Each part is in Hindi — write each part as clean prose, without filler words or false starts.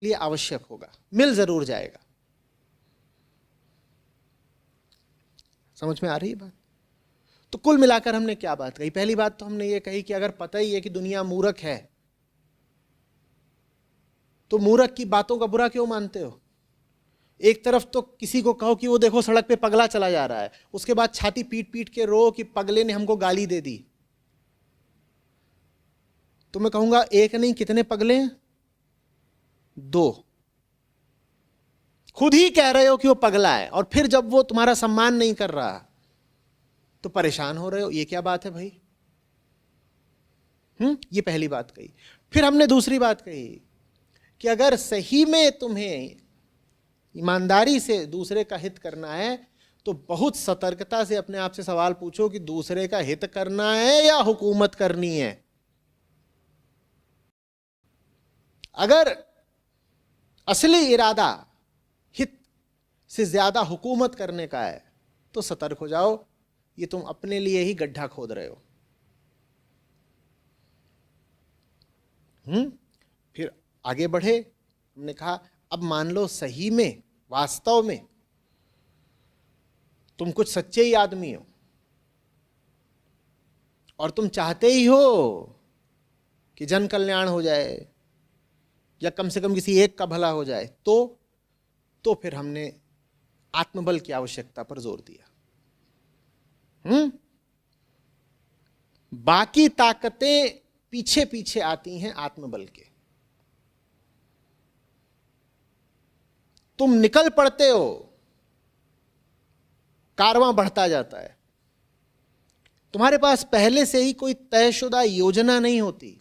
लिए आवश्यक होगा, मिल जरूर जाएगा। समझ में आ रही है बात? तो कुल मिलाकर हमने क्या बात कही? पहली बात तो हमने ये कही कि अगर पता ही है कि दुनिया मूर्ख है तो मूर्ख की बातों का बुरा क्यों मानते हो? एक तरफ तो किसी को कहो कि वो देखो सड़क पे पगला चला जा रहा है, उसके बाद छाती पीट पीट के रो कि पगले ने हमको गाली दे दी। तो मैं कहूंगा एक नहीं कितने पगले हैं? दो। खुद ही कह रहे हो कि वो पगला है और फिर जब वो तुम्हारा सम्मान नहीं कर रहा तो परेशान हो रहे हो। ये क्या बात है भाई? ये पहली बात कही। फिर हमने दूसरी बात कही कि अगर सही में तुम्हें ईमानदारी से दूसरे का हित करना है तो बहुत सतर्कता से अपने आप से सवाल पूछो कि दूसरे का हित करना है या हुकूमत करनी है। अगर असली इरादा हित से ज्यादा हुकूमत करने का है तो सतर्क हो जाओ, ये तुम अपने लिए ही गड्ढा खोद रहे हो। फिर आगे बढ़े, हमने कहा अब मान लो सही में वास्तव में तुम कुछ सच्चे ही आदमी हो और तुम चाहते ही हो कि जन कल्याण हो जाए या कम से कम किसी एक का भला हो जाए, तो फिर हमने आत्मबल की आवश्यकता पर जोर दिया। बाकी ताकतें पीछे पीछे आती हैं आत्मबल के। तुम निकल पड़ते हो, कारवां बढ़ता जाता है। तुम्हारे पास पहले से ही कोई तयशुदा योजना नहीं होती।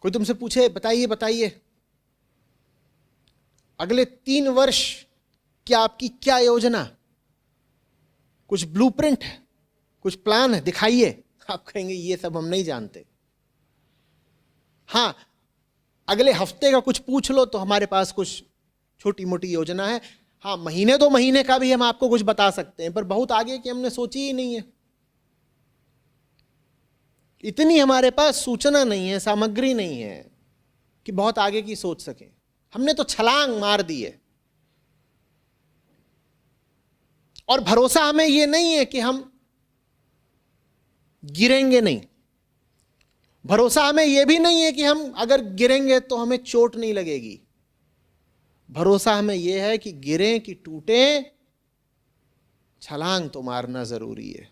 कोई तुमसे पूछे बताइए बताइए अगले 3 वर्ष क्या आपकी क्या योजना, कुछ ब्लूप्रिंट है, कुछ प्लान है, दिखाइए। आप कहेंगे ये सब हम नहीं जानते। हां, अगले हफ्ते का कुछ पूछ लो तो हमारे पास कुछ छोटी मोटी योजना है। हाँ, महीने 2 महीने का भी हम आपको कुछ बता सकते हैं, पर बहुत आगे की हमने सोची ही नहीं है। इतनी हमारे पास सूचना नहीं है, सामग्री नहीं है कि बहुत आगे की सोच सकें। हमने तो छलांग मार दी है। और भरोसा हमें यह नहीं है कि हम गिरेंगे नहीं। भरोसा हमें यह भी नहीं है कि हम अगर गिरेंगे तो हमें चोट नहीं लगेगी। भरोसा हमें यह है कि गिरें कि टूटें, छलांग तो मारना जरूरी है।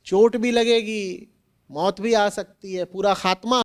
चोट भी लगेगी, मौत भी आ सकती है, पूरा खात्मा